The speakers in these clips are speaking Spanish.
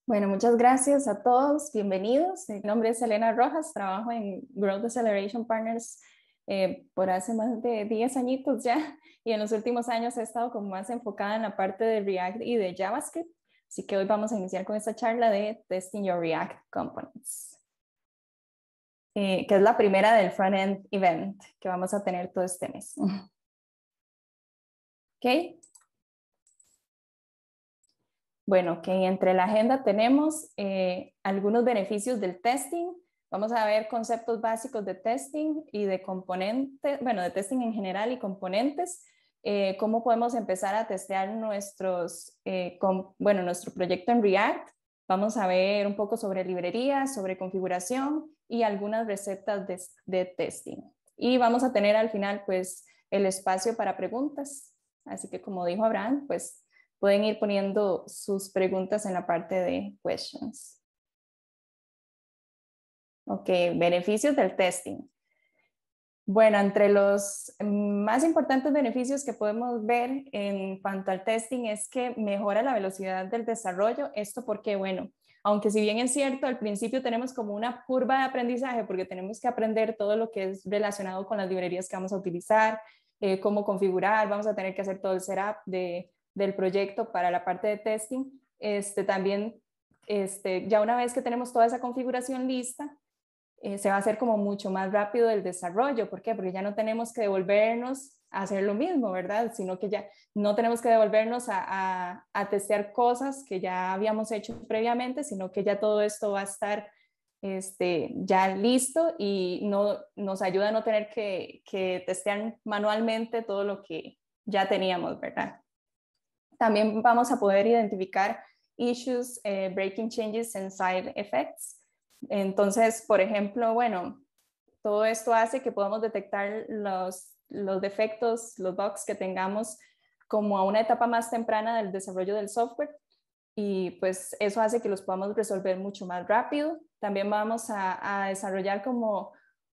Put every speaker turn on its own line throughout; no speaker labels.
Bueno, muchas gracias a todos, bienvenidos. Mi nombre es Elena Rojas, trabajo en Growth Acceleration Partners por hace más de 10 añitos ya, y en los últimos años he estado como más enfocada en la parte de React y de JavaScript, así que hoy vamos a iniciar con esta charla de Testing Your React Components, que es la primera del Frontend Event que vamos a tener todo este mes. ¿Ok? Bueno, que entre la agenda tenemos algunos beneficios del testing. Vamos a ver conceptos básicos de testing y de componentes, bueno, de testing en general y componentes. Cómo podemos empezar a testear nuestro proyecto en React. Vamos a ver un poco sobre librerías, sobre configuración y algunas recetas de testing. Y vamos a tener al final, pues, el espacio para preguntas. Así que, como dijo Abraham, pues, pueden ir poniendo sus preguntas en la parte de questions. Ok, beneficios del testing. Bueno, entre los más importantes beneficios que podemos ver en cuanto al testing es que mejora la velocidad del desarrollo. Esto porque, bueno, aunque si bien es cierto, al principio tenemos como una curva de aprendizaje porque tenemos que aprender todo lo que es relacionado con las librerías que vamos a utilizar, cómo configurar, vamos a tener que hacer todo el setup del proyecto para la parte de testing. También, ya una vez que tenemos toda esa configuración lista, se va a hacer como mucho más rápido el desarrollo. ¿Por qué? Porque ya no tenemos que devolvernos a hacer lo mismo, ¿verdad? Sino que ya no tenemos que devolvernos a testear cosas que ya habíamos hecho previamente, sino que ya todo esto va a estar ya listo y nos ayuda a no tener que testear manualmente todo lo que ya teníamos, ¿verdad? También vamos a poder identificar issues, breaking changes and side effects. Entonces, por ejemplo, bueno, todo esto hace que podamos detectar los defectos, los bugs que tengamos como a una etapa más temprana del desarrollo del software, y pues eso hace que los podamos resolver mucho más rápido. También vamos a desarrollar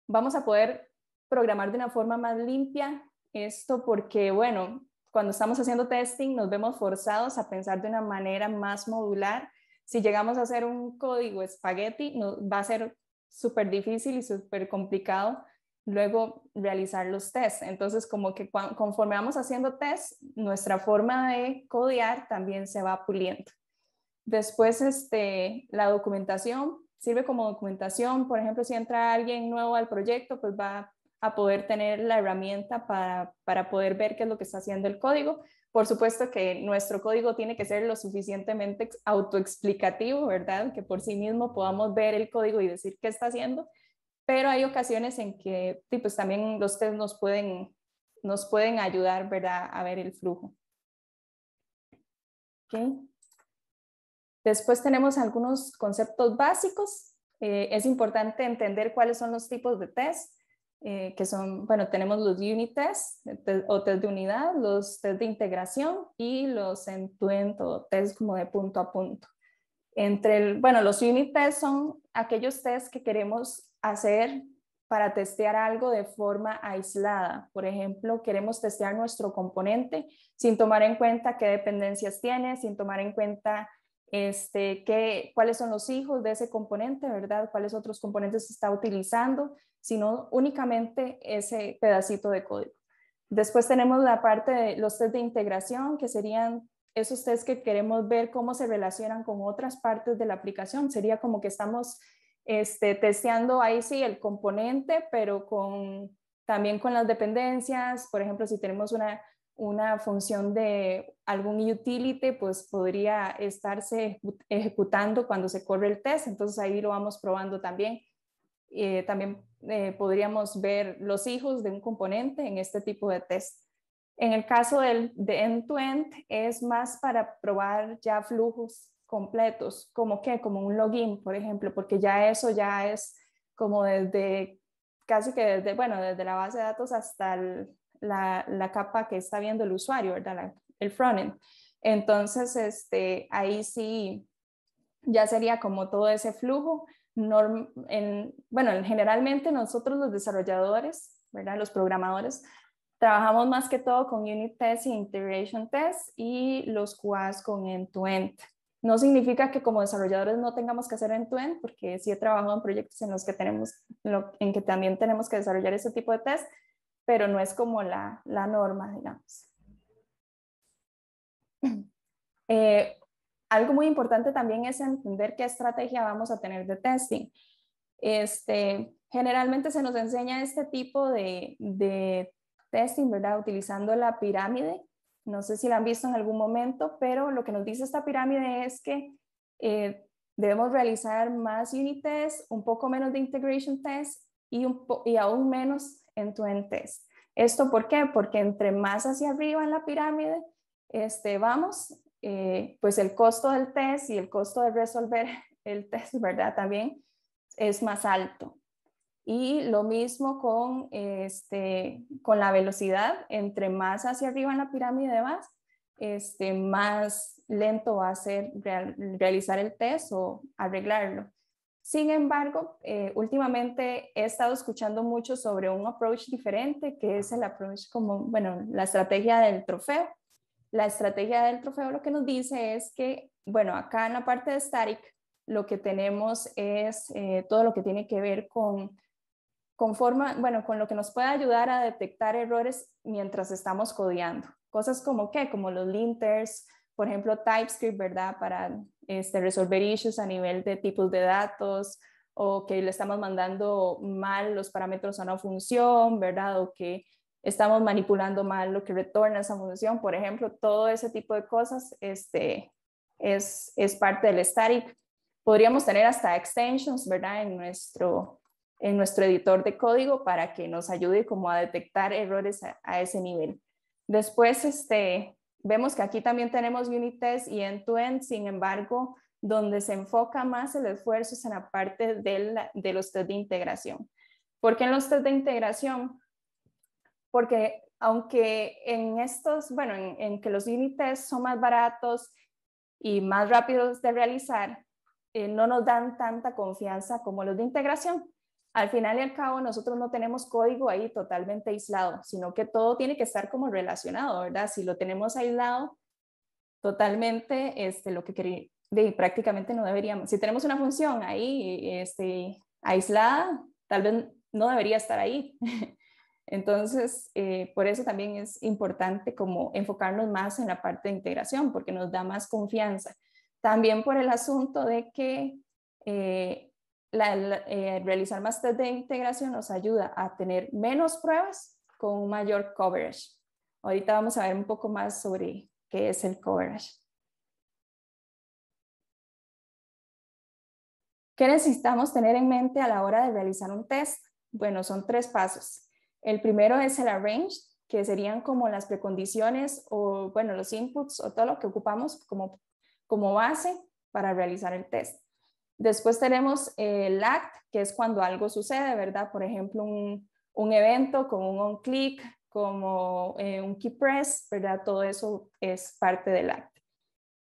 vamos a poder programar de una forma más limpia esto porque, bueno, cuando estamos haciendo testing nos vemos forzados a pensar de una manera más modular. Si llegamos a hacer un código espagueti, va a ser súper difícil y súper complicado luego realizar los tests. Entonces, como que conforme vamos haciendo tests, nuestra forma de codear también se va puliendo. Después, la documentación sirve como documentación. Por ejemplo, si entra alguien nuevo al proyecto, pues va a poder tener la herramienta para poder ver qué es lo que está haciendo el código. Por supuesto que nuestro código tiene que ser lo suficientemente autoexplicativo, ¿verdad? Que por sí mismo podamos ver el código y decir qué está haciendo, pero hay ocasiones en que pues, también los test nos pueden ayudar, ¿verdad? A ver el flujo. ¿Okay? Después tenemos algunos conceptos básicos. Es importante entender cuáles son los tipos de test, que son, bueno, tenemos los unit tests o test de unidad, los test de integración y los end-to-end o test como de punto a punto. Bueno, los unit tests son aquellos tests que queremos hacer para testear algo de forma aislada. Por ejemplo, queremos testear nuestro componente sin tomar en cuenta qué dependencias tiene, sin tomar en cuenta cuáles son los hijos de ese componente, ¿verdad? Cuáles otros componentes se está utilizando, sino únicamente ese pedacito de código. Después tenemos la parte de los test de integración, que serían esos tests que queremos ver cómo se relacionan con otras partes de la aplicación. Sería como que estamos testeando ahí sí el componente, pero también con las dependencias. Por ejemplo, si tenemos una función de algún utility, pues podría estarse ejecutando cuando se corre el test, entonces ahí lo vamos probando también. También podríamos ver los hijos de un componente en este tipo de test. En el caso de end-to-end es más para probar ya flujos completos, como un login, por ejemplo, porque ya eso ya es como casi que desde la base de datos hasta la capa que está viendo el usuario, ¿verdad? El frontend. Entonces, ahí sí ya sería como todo ese flujo. Generalmente nosotros los desarrolladores, ¿verdad? Los programadores, trabajamos más que todo con unit test y integration test y los QAs con end-to-end. No significa que como desarrolladores no tengamos que hacer end-to-end, porque sí he trabajado en proyectos en los que en que también tenemos que desarrollar ese tipo de test, pero no es como la norma, digamos. Algo muy importante también es entender qué estrategia vamos a tener de testing. Generalmente se nos enseña este tipo de testing, ¿verdad? Utilizando la pirámide. No sé si la han visto en algún momento, pero lo que nos dice esta pirámide es que debemos realizar más unit tests, un poco menos de integration tests y aún menos end-to-end tests. ¿Esto por qué? Porque entre más hacia arriba en la pirámide vamos, pues el costo del test y el costo de resolver el test, ¿verdad? También es más alto. Y lo mismo con la velocidad, entre más hacia arriba en la pirámide vas, más lento va a ser realizar el test o arreglarlo. Sin embargo, últimamente he estado escuchando mucho sobre un approach diferente, que es el approach como, bueno, la estrategia del trofeo. La estrategia del trofeo lo que nos dice es que, bueno, acá en la parte de static, lo que tenemos es todo lo que tiene que ver con con lo que nos puede ayudar a detectar errores mientras estamos codeando. Cosas como ¿qué? Como los linters, por ejemplo, TypeScript, ¿verdad? Para resolver issues a nivel de tipos de datos, o que le estamos mandando mal los parámetros a una función, ¿verdad? O que estamos manipulando mal lo que retorna esa función, por ejemplo, todo ese tipo de cosas es parte del static. Podríamos tener hasta extensions, ¿verdad? En nuestro editor de código para que nos ayude como a detectar errores a ese nivel. Después, vemos que aquí también tenemos unit test y end-to-end, sin embargo, donde se enfoca más el esfuerzo es en la parte de los test de integración. ¿Por qué en los test de integración? Porque aunque en estos, bueno, en que los unit tests son más baratos y más rápidos de realizar, no nos dan tanta confianza como los de integración. Al final y al cabo, nosotros no tenemos código ahí totalmente aislado, sino que todo tiene que estar como relacionado, ¿verdad? Si lo tenemos aislado totalmente, lo que prácticamente no deberíamos. Si tenemos una función ahí aislada, tal vez no debería estar ahí. Entonces, por eso también es importante como enfocarnos más en la parte de integración, porque nos da más confianza. También por el asunto de que realizar más test de integración nos ayuda a tener menos pruebas con un mayor coverage. Ahorita vamos a ver un poco más sobre qué es el coverage. ¿Qué necesitamos tener en mente a la hora de realizar un test? Bueno, son 3 pasos. El primero es el arrange, que serían como las precondiciones o, bueno, los inputs o todo lo que ocupamos como base para realizar el test. Después tenemos el act, que es cuando algo sucede, ¿verdad? Por ejemplo, un evento como un on-click, como un key press, ¿verdad? Todo eso es parte del act.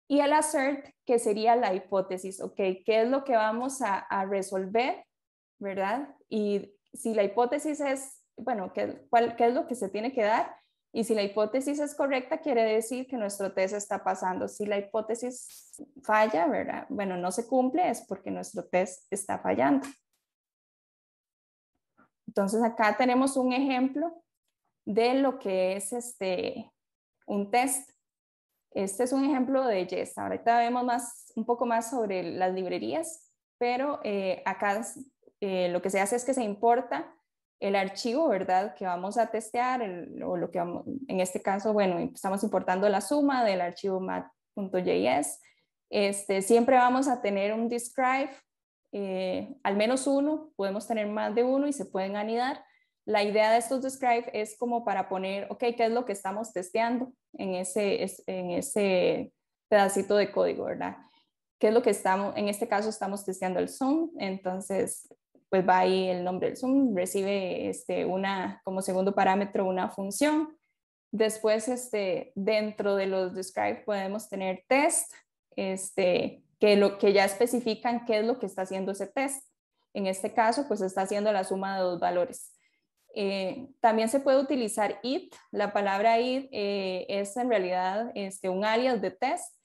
Y el assert, que sería la hipótesis, ¿ok? ¿Qué es lo que vamos a resolver, ¿verdad? Y si la hipótesis es, bueno, ¿qué es lo que se tiene que dar? Y si la hipótesis es correcta, quiere decir que nuestro test está pasando. Si la hipótesis falla, ¿verdad? Bueno, no se cumple, es porque nuestro test está fallando. Entonces acá tenemos un ejemplo de lo que es un test. Este es un ejemplo de Jest. Ahorita vemos un poco más sobre las librerías, pero acá lo que se hace es que se importa el archivo, ¿verdad? Que vamos a testear, o lo que vamos, en este caso, bueno, estamos importando la suma del archivo mat.js. Siempre vamos a tener un describe, al menos uno, podemos tener más de uno y se pueden anidar. La idea de estos describe es como para poner, ok, ¿qué es lo que estamos testeando en ese pedacito de código, ¿verdad? ¿Qué es lo que estamos, en este caso estamos testeando el zoom, entonces pues va ahí el nombre del zoom, recibe como segundo parámetro una función. Después dentro de los describe podemos tener test, que ya especifican qué es lo que está haciendo ese test. En este caso pues está haciendo la suma de 2 valores. También se puede utilizar it. La palabra it es en realidad un alias de test.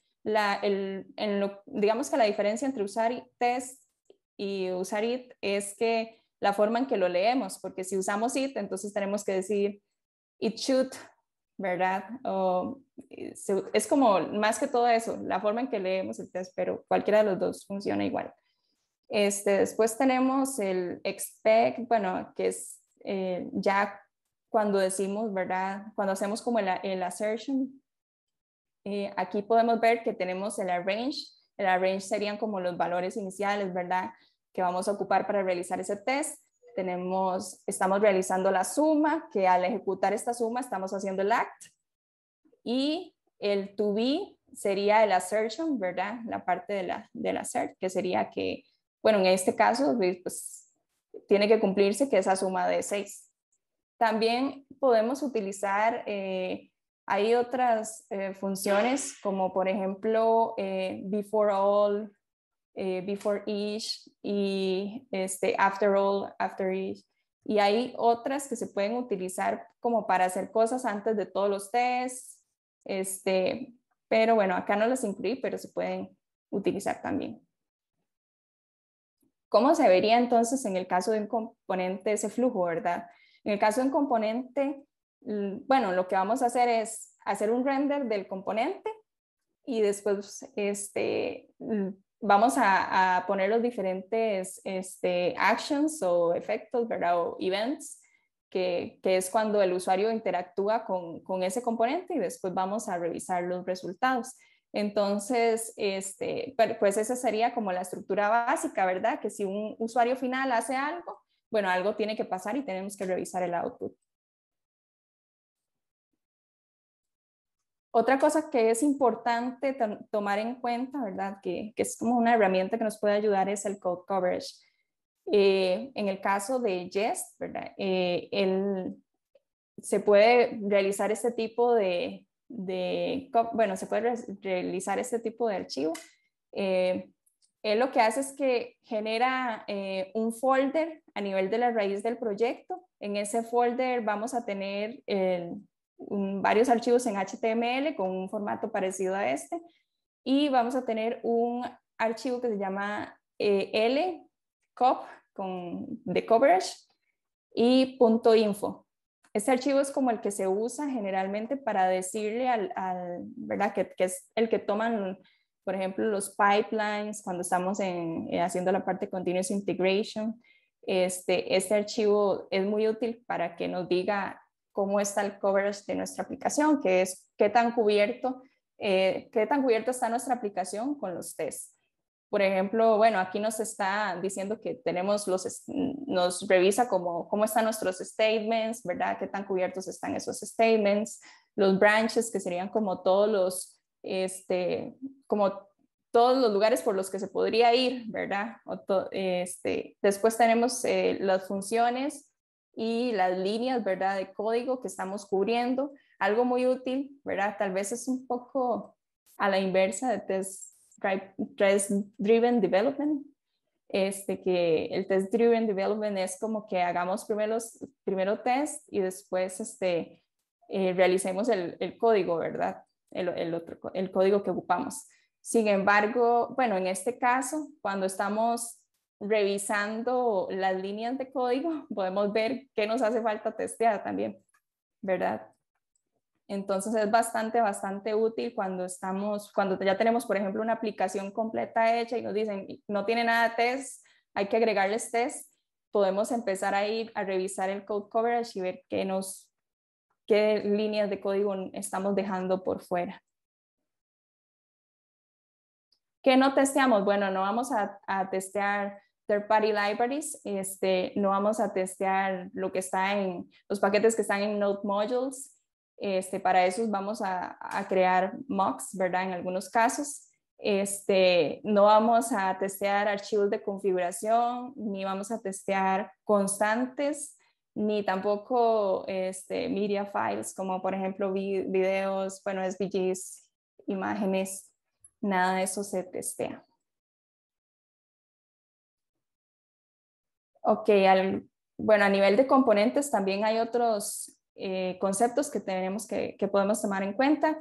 digamos que la diferencia entre usar test y usar it es que la forma en que lo leemos, porque si usamos it, entonces tenemos que decir it should, ¿verdad? Es como más que todo eso, la forma en que leemos el test, pero cualquiera de los dos funciona igual. Después tenemos el expect, bueno, que es ya cuando decimos, ¿verdad? Cuando hacemos como el assertion, aquí podemos ver que tenemos el arrange. El arrange serían como los valores iniciales, ¿verdad? Que vamos a ocupar para realizar ese test. Estamos realizando la suma, que al ejecutar esta suma estamos haciendo el act. Y el to be sería el assertion, ¿verdad? La parte del assert, que sería que, bueno, en este caso, pues tiene que cumplirse que esa suma de 6. También podemos utilizar, hay otras funciones como por ejemplo before all, before each y after all, after each. Y hay otras que se pueden utilizar como para hacer cosas antes de todos los tests, pero bueno, acá no las incluí, pero se pueden utilizar también. ¿Cómo se vería entonces en el caso de un componente ese flujo, verdad? En el caso de un componente, bueno, lo que vamos a hacer es hacer un render del componente y después vamos a poner los diferentes actions o efectos, ¿verdad? O events, que es cuando el usuario interactúa con ese componente y después vamos a revisar los resultados. Entonces, pues esa sería como la estructura básica, ¿verdad? Que si un usuario final hace algo, bueno, algo tiene que pasar y tenemos que revisar el output. Otra cosa que es importante tomar en cuenta, ¿verdad? Que es como una herramienta que nos puede ayudar es el code coverage. En el caso de Jest, ¿verdad? Se puede realizar este tipo bueno, se puede realizar este tipo de archivo. Él lo que hace es que genera un folder a nivel de la raíz del proyecto. En ese folder vamos a tener varios archivos en HTML con un formato parecido a este y vamos a tener un archivo que se llama lcop de coverage y .info. Este archivo es como el que se usa generalmente para decirle ¿verdad? Que es el que toman, por ejemplo, los pipelines cuando estamos haciendo la parte de continuous integration. Este archivo es muy útil para que nos diga cómo está el coverage de nuestra aplicación, que es qué tan cubierto está nuestra aplicación con los tests. Por ejemplo, bueno, aquí nos está diciendo que nos revisa cómo están nuestros statements, ¿verdad? Qué tan cubiertos están esos statements, los branches, que serían como como todos los lugares por los que se podría ir, ¿verdad? Después tenemos las funciones y las líneas, ¿verdad? De código que estamos cubriendo. Algo muy útil, ¿verdad? Tal vez es un poco a la inversa de test-driven development, que el test-driven development es como que hagamos primero test y después realicemos el código, ¿verdad? El código que ocupamos. Sin embargo, bueno, en este caso, cuando estamos revisando las líneas de código, podemos ver qué nos hace falta testear también, ¿verdad? Entonces es bastante útil cuando ya tenemos, por ejemplo, una aplicación completa hecha y nos dicen, no tiene nada de test, hay que agregarles test, podemos empezar a ir a revisar el code coverage y ver qué líneas de código estamos dejando por fuera. ¿Qué no testeamos? Bueno, no vamos a testear third-party libraries, no vamos a testear lo que está en los paquetes que están en Node Modules. Para eso vamos a crear mocks, ¿verdad? En algunos casos. No vamos a testear archivos de configuración, ni vamos a testear constantes, ni tampoco media files, como por ejemplo videos, bueno, SVGs, imágenes, nada de eso se testea. Ok, bueno, a nivel de componentes también hay otros conceptos que podemos tomar en cuenta.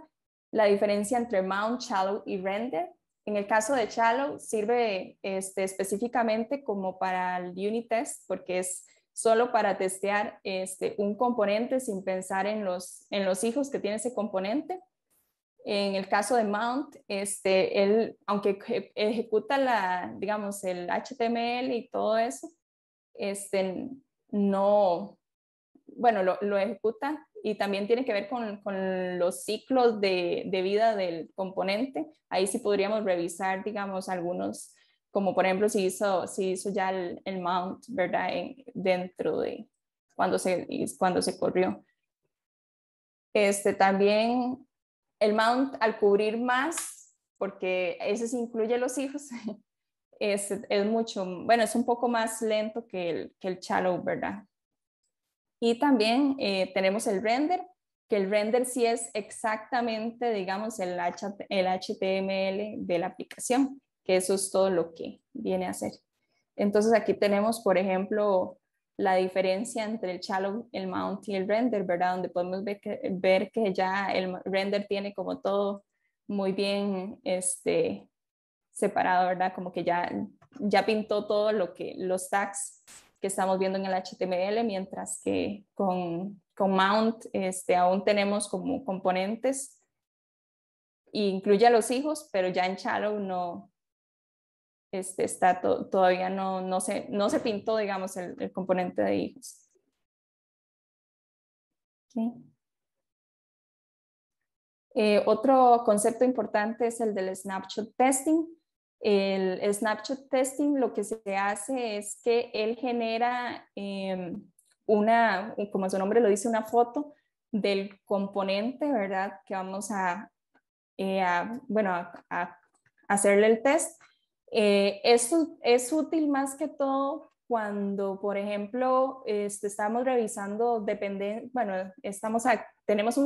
la diferencia entre mount, shallow y render. En el caso de shallow sirve específicamente como para el unit test porque es solo para testear un componente sin pensar en los hijos que tiene ese componente. En el caso de mount, él, aunque ejecuta digamos, el HTML y todo eso, no, bueno, lo ejecuta y también tiene que ver con los ciclos de vida del componente. Ahí sí podríamos revisar, digamos, algunos, como por ejemplo si hizo ya el mount, ¿verdad? Dentro de cuando se corrió. También el mount al cubrir más, porque ese sí incluye los hijos, es mucho, bueno, es un poco más lento que el shallow, ¿verdad? Y también tenemos el render, que el render sí es exactamente, digamos, el HTML de la aplicación, que eso es todo lo que viene a hacer. Entonces aquí tenemos, por ejemplo, la diferencia entre el shallow, el mount y el render, ¿verdad? Donde podemos ver que ya el render tiene como todo muy bien separado, ¿verdad? Como que ya pintó todo los tags que estamos viendo en el HTML, mientras que con Mount aún tenemos como componentes, e incluye a los hijos, pero ya en Shallow no, todavía no se pintó, digamos, el componente de hijos. Okay. Otro concepto importante es el del snapshot testing. El snapshot testing lo que se hace es que él genera como su nombre lo dice, una foto del componente, ¿verdad? Que vamos a hacerle el test. Esto es útil más que todo cuando, por ejemplo, estamos revisando tenemos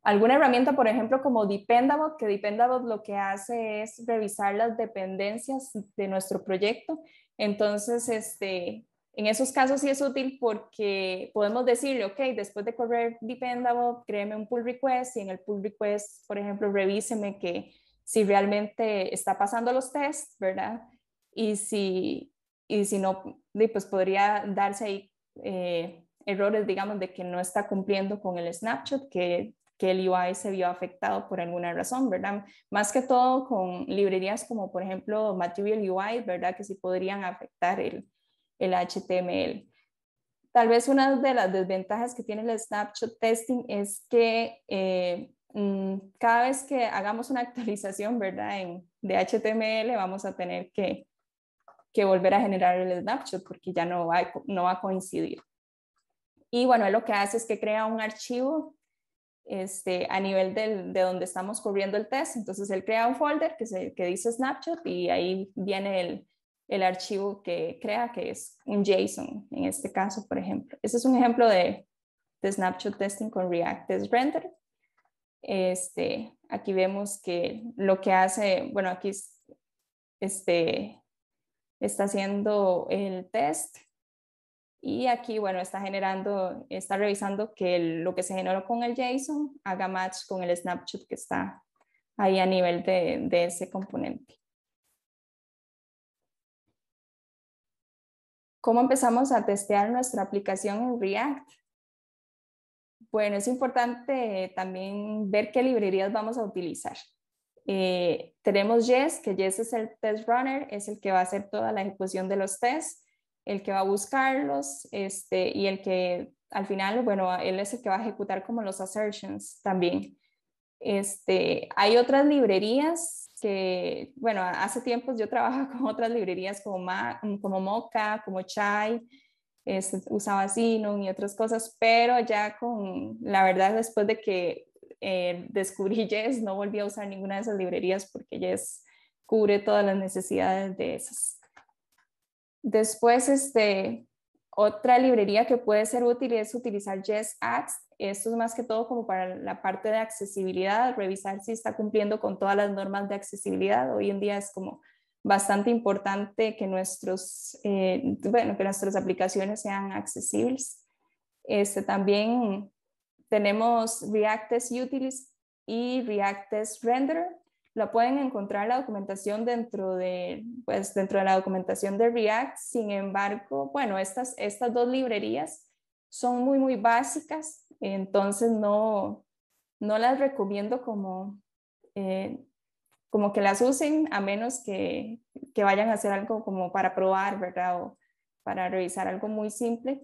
alguna herramienta, por ejemplo, como Dependabot, que Dependabot lo que hace es revisar las dependencias de nuestro proyecto. Entonces, en esos casos sí es útil porque podemos decirle, ok, después de correr Dependabot, créeme un pull request y en el pull request, por ejemplo, revíseme que si realmente está pasando los tests, ¿verdad? Y si no, pues podría darse ahí errores, digamos, de que no está cumpliendo con el snapshot, que el UI se vio afectado por alguna razón, ¿verdad? Más que todo con librerías como, por ejemplo, Material UI, ¿verdad? Que sí podrían afectar el HTML. Tal vez una de las desventajas que tiene el snapshot testing es que cada vez que hagamos una actualización, ¿verdad? De HTML vamos a tener que volver a generar el snapshot porque ya no va a coincidir. Y bueno, él lo que hace es que crea un archivo a nivel de donde estamos corriendo el test. Entonces él crea un folder que dice snapshot y ahí viene el archivo que crea, que es un JSON en este caso, por ejemplo. Este es un ejemplo de snapshot testing con React Test Render. Aquí vemos que lo que hace, bueno, aquí está haciendo el test y aquí, bueno, está revisando que lo que se generó con el JSON haga match con el snapshot que está ahí a nivel de ese componente. ¿Cómo empezamos a testear nuestra aplicación en React? Bueno, es importante también ver qué librerías vamos a utilizar. Tenemos Jest, que Jest es el test runner, es el que va a hacer toda la ejecución de los tests, el que va a buscarlos, y el que al final, bueno, él es el que va a ejecutar como los assertions también. Hay otras librerías que, bueno, hace tiempos yo trabajaba con otras librerías como Mocha, como Chai, usaba Xenon y otras cosas, pero ya la verdad, después de que descubrí Jest, no volví a usar ninguna de esas librerías porque Jest cubre todas las necesidades de esas. Después, otra librería que puede ser útil es utilizar JestAx. Esto es más que todo como para la parte de accesibilidad, revisar si está cumpliendo con todas las normas de accesibilidad. Hoy en día es como bastante importante que que nuestras aplicaciones sean accesibles. También tenemos React Test Utilities, y React Test Renderer. La pueden encontrar la documentación dentro de la documentación de React. Sin embargo, bueno, estas dos librerías son muy básicas, entonces no las recomiendo como que las usen, a menos que vayan a hacer algo como para probar, ¿verdad? O para revisar algo muy simple.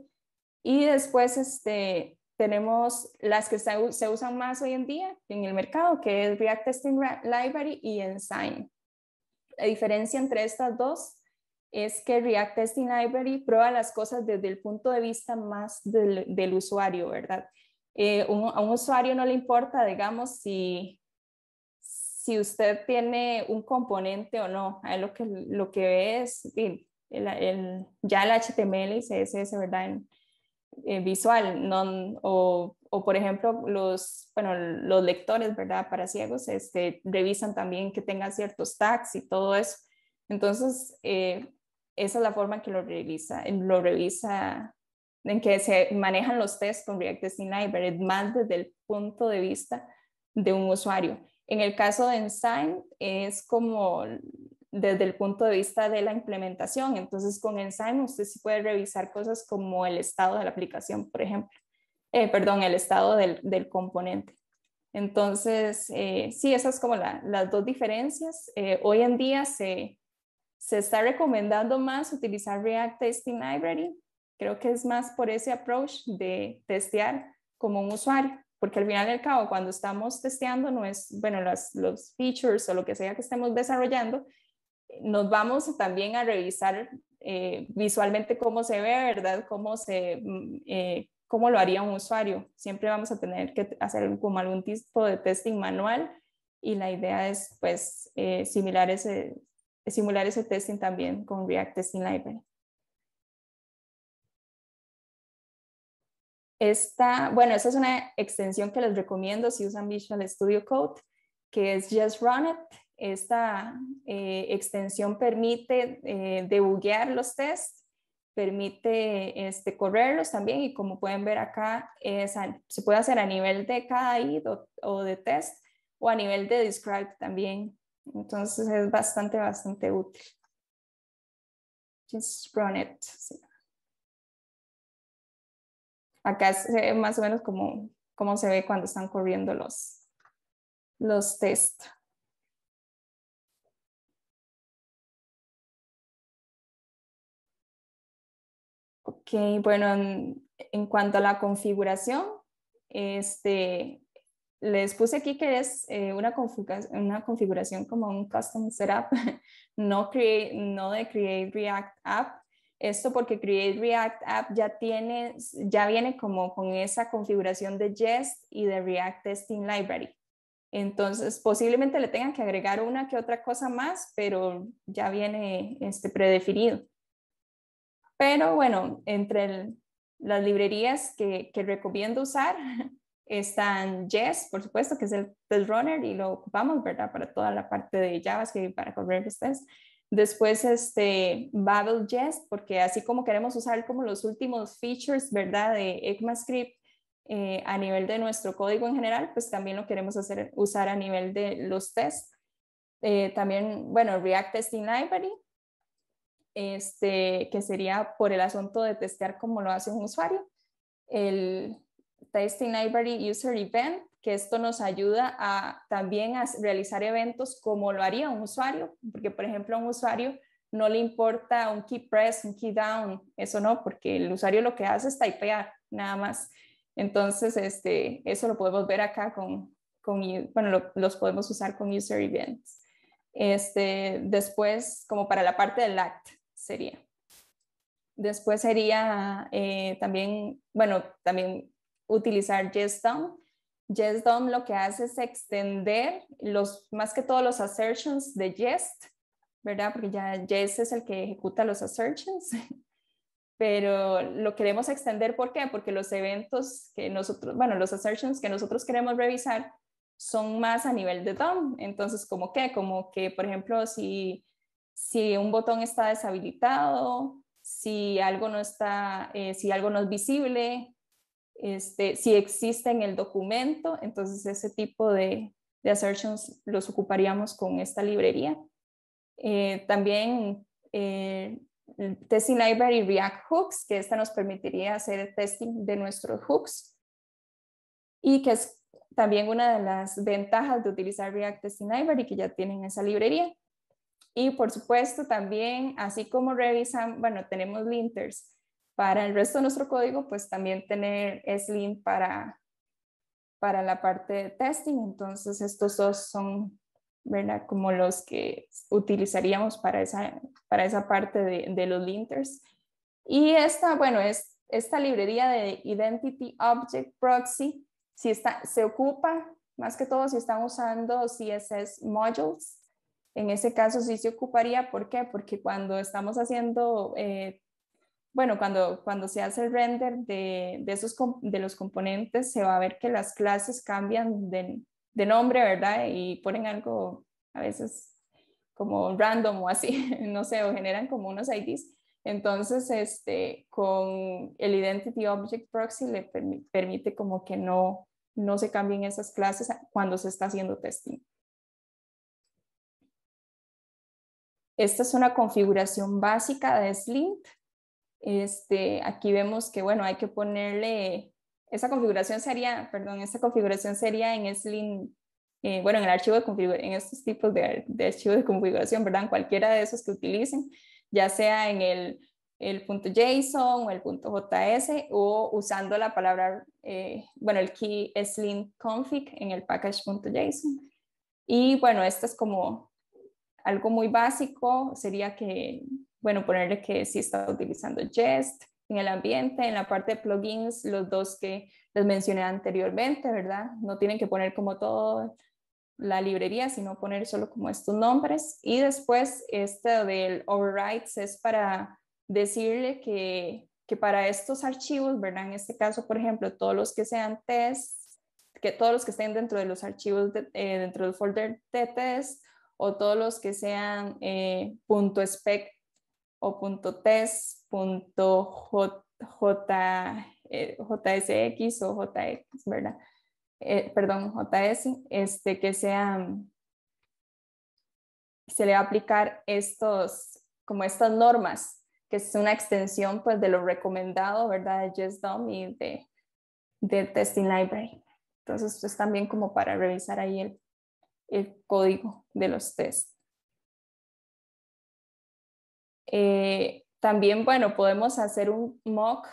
Y después tenemos las que se usan más hoy en día en el mercado, que es React Testing Library y Ensign. La diferencia entre estas dos es que React Testing Library prueba las cosas desde el punto de vista más del usuario, ¿verdad? A un usuario no le importa, digamos, si usted tiene un componente o no. A él lo que ve es ya el HTML y CSS, ¿verdad? Visual, o por ejemplo los lectores, ¿verdad? Para ciegos, revisan también que tenga ciertos tags y todo eso. Entonces, esa es la forma en que lo revisa, en que se manejan los tests con React Testing Library, más desde el punto de vista de un usuario. En el caso de Ensign es como desde el punto de vista de la implementación. Entonces con Ensign usted sí puede revisar cosas como el estado de la aplicación, por ejemplo. El estado del componente. Entonces, sí, esas son como las dos diferencias. Hoy en día se está recomendando más utilizar React Testing Library. Creo que es más por ese approach de testear como un usuario, porque al final y al cabo, cuando estamos testeando, no es, bueno, los features o lo que sea que estemos desarrollando, nos vamos también a revisar visualmente cómo se ve, ¿verdad? Cómo lo haría un usuario. Siempre vamos a tener que hacer como algún tipo de testing manual y la idea es, pues, simular ese testing también con React Testing Library. Esta es una extensión que les recomiendo si usan Visual Studio Code, que es Just Run It. Esta extensión permite debuguear los tests, permite correrlos también, y como pueden ver acá, se puede hacer a nivel de cada id o de test, o a nivel de describe también. Entonces es bastante útil. Just Run It. Sí. Acá se ve más o menos como se ve cuando están corriendo los test. Ok, bueno, en cuanto a la configuración, les puse aquí que es una configuración como un custom setup, no de Create React App. Esto porque Create React App ya viene como con esa configuración de Jest y de React Testing Library. Entonces, posiblemente le tengan que agregar una que otra cosa más, pero ya viene predefinido. Pero bueno, entre las librerías que recomiendo usar están Jest, por supuesto, que es el test runner y lo ocupamos, ¿verdad? Para toda la parte de JavaScript, para correr los tests. Después Babel Jest, porque así como queremos usar como los últimos features, ¿verdad? De ECMAScript a nivel de nuestro código en general, pues también lo queremos usar a nivel de los tests. También, bueno, React Testing Library, que sería por el asunto de testear como lo hace un usuario. El Testing Library User Event, que esto nos ayuda también a realizar eventos como lo haría un usuario, porque por ejemplo a un usuario no le importa un key press, un key down, eso no, porque el usuario lo que hace es typear nada más. Entonces, eso lo podemos ver acá los podemos usar con User Events. Después, como para la parte del act sería. Después sería también utilizar JSDOM. JSDOM lo que hace es extender más que todo los assertions de Jest, ¿verdad? Porque ya Jest es el que ejecuta los assertions. Pero lo queremos extender, ¿por qué? Porque los eventos los assertions que nosotros queremos revisar son más a nivel de DOM. Entonces, como que, por ejemplo, si un botón está deshabilitado, si algo no es visible, si existe en el documento, entonces ese tipo de assertions los ocuparíamos con esta librería. También Testing Library React Hooks, que esta nos permitiría hacer el testing de nuestros hooks, y que es también una de las ventajas de utilizar React Testing Library, que ya tienen esa librería. Y por supuesto también, así como revisan, bueno, tenemos linters para el resto de nuestro código, pues también tener slint para la parte de testing. Entonces estos dos son, ¿verdad?, como los que utilizaríamos para esa parte de los linters. Y esta, bueno, esta librería de Identity Object Proxy, se ocupa más que todo si están usando CSS modules. En ese caso sí se ocuparía. ¿Por qué? Porque cuando estamos haciendo, bueno, cuando se hace el render de los componentes, se va a ver que las clases cambian de nombre, ¿verdad? Y ponen algo a veces como random o así, no sé, o generan como unos IDs. Entonces, con el Identity Object Proxy le permite como que no se cambien esas clases cuando se está haciendo testing. Esta es una configuración básica de Slint. Aquí vemos que, bueno, hay que ponerle, esta configuración sería en Slint, bueno, en el archivo de configuración, en estos tipos de archivos de configuración, ¿verdad? En cualquiera de esos que utilicen, ya sea en el .json o el .js, o usando la palabra, bueno, el key slint config en el package.json. Y bueno, esto es como algo muy básico, sería que, bueno, ponerle que sí está utilizando Jest en el ambiente. En la parte de plugins, los dos que les mencioné anteriormente, ¿verdad? No tienen que poner como toda la librería, sino poner solo como estos nombres. Y después del overrides es para decirle que para estos archivos, ¿verdad? En este caso, por ejemplo, todos los que sean tests, que todos los que estén dentro de los archivos, dentro del folder de test, o todos los que sean .spec o .test, .jsx o JX, ¿verdad? Perdón, JS, que sean, se le va a aplicar como estas normas, que es una extensión pues de lo recomendado, ¿verdad? De JSDOM y de Testing Library. Entonces, es también como para revisar ahí el código de los tests. También, bueno, podemos hacer un mock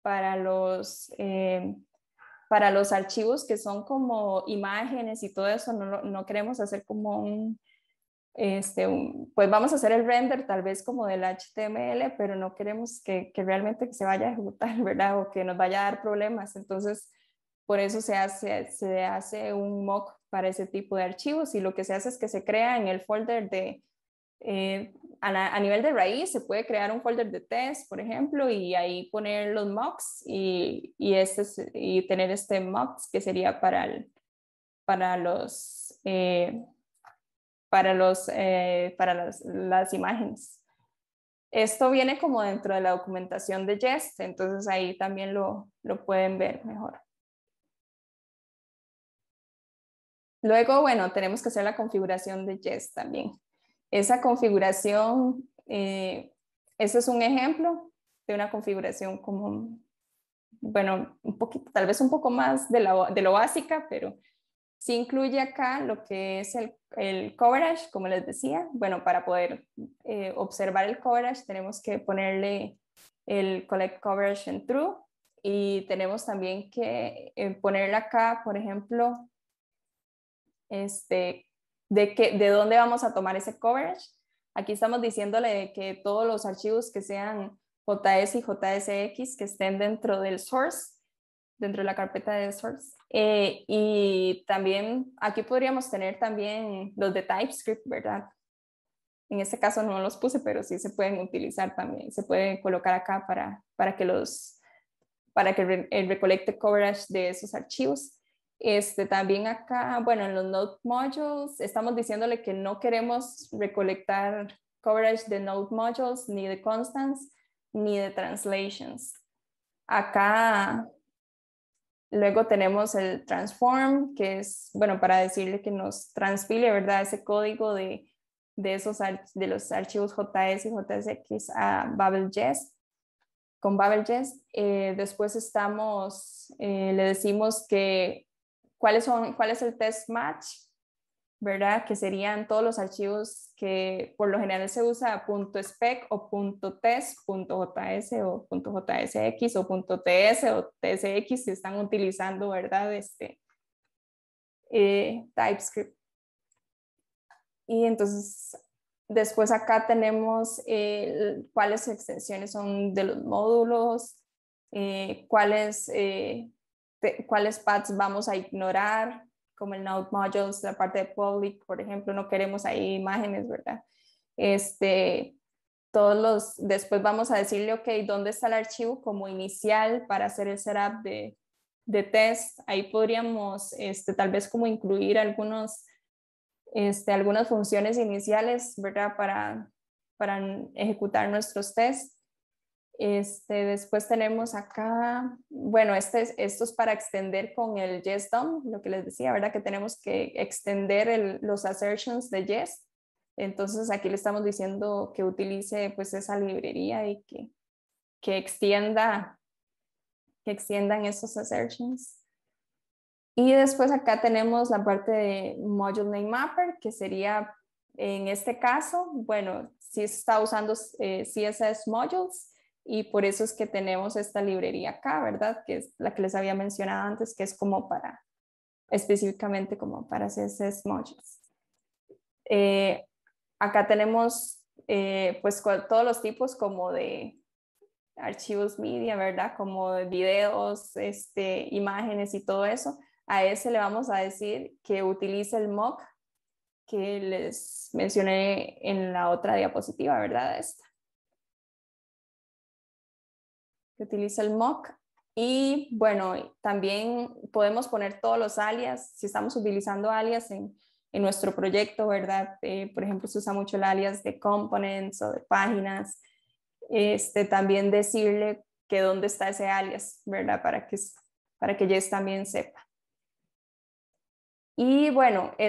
para los archivos que son como imágenes y todo eso. No queremos hacer como pues vamos a hacer el render tal vez como del HTML, pero no queremos que realmente se vaya a ejecutar, ¿verdad? O que nos vaya a dar problemas. Entonces, por eso se hace un mock para ese tipo de archivos, y lo que se hace es que se crea en el folder a nivel de raíz. Se puede crear un folder de test, por ejemplo, y ahí poner los mocks y tener mocks que sería para las imágenes. Esto viene como dentro de la documentación de Jest, entonces ahí también lo pueden ver mejor. Luego, bueno, tenemos que hacer la configuración de Jest también. Esa configuración, este es un ejemplo de una configuración como, bueno, un poquito, tal vez un poco más de lo básica, pero sí incluye acá lo que es el coverage, como les decía. Bueno, para poder observar el coverage tenemos que ponerle el collect coverage en true, y tenemos también que ponerle acá, por ejemplo, de dónde vamos a tomar ese coverage. Aquí estamos diciéndole que todos los archivos que sean JS y JSX que estén dentro del source, dentro de la carpeta de source. Y también aquí podríamos tener también los de TypeScript, ¿verdad? En este caso no los puse, pero sí se pueden utilizar también. Se pueden colocar acá para que el recolecte coverage de esos archivos. También acá, bueno, en los Node modules estamos diciéndole que no queremos recolectar coverage de Node modules, ni de constants, ni de translations. Acá Luego tenemos el transform, que es, bueno, para decirle que nos transpile, ¿verdad? Ese código de los archivos JS y JSX a Babel.js, con Babel.js. Después le decimos que cuál es el test match, ¿verdad? Que serían todos los archivos que por lo general se usa .spec o .test, .js o .jsx o .ts o tsx si están utilizando, ¿verdad? TypeScript. Y entonces, después acá tenemos cuáles extensiones son de los módulos, cuáles paths vamos a ignorar, como el Node Modules, la parte de public, por ejemplo, no queremos ahí imágenes, ¿verdad? Después vamos a decirle, ok, ¿dónde está el archivo como inicial para hacer el setup de test? Ahí podríamos tal vez como incluir algunas funciones iniciales, ¿verdad? Para ejecutar nuestros tests. Después tenemos acá, bueno, esto es para extender con el YesDOM, lo que les decía, ¿verdad? Que tenemos que extender los assertions de Yes. Entonces aquí le estamos diciendo que utilice pues esa librería y que extiendan esos assertions. Y después acá tenemos la parte de Module Name Mapper, que sería, en este caso, bueno, si está usando CSS Modules, y por eso es que tenemos esta librería acá, ¿verdad? Que es la que les había mencionado antes, que es como específicamente como para CSS Modules. Acá tenemos pues todos los tipos como de archivos media, ¿verdad? Como de videos, imágenes y todo eso. A ese le vamos a decir que utilice el mock que les mencioné en la otra diapositiva, ¿verdad? Que utiliza el mock. Y bueno, también podemos poner todos los alias, si estamos utilizando alias en nuestro proyecto, ¿verdad? Por ejemplo, se usa mucho el alias de components o de páginas. También decirle que dónde está ese alias, ¿verdad? Para que Jess también sepa. Y bueno, ya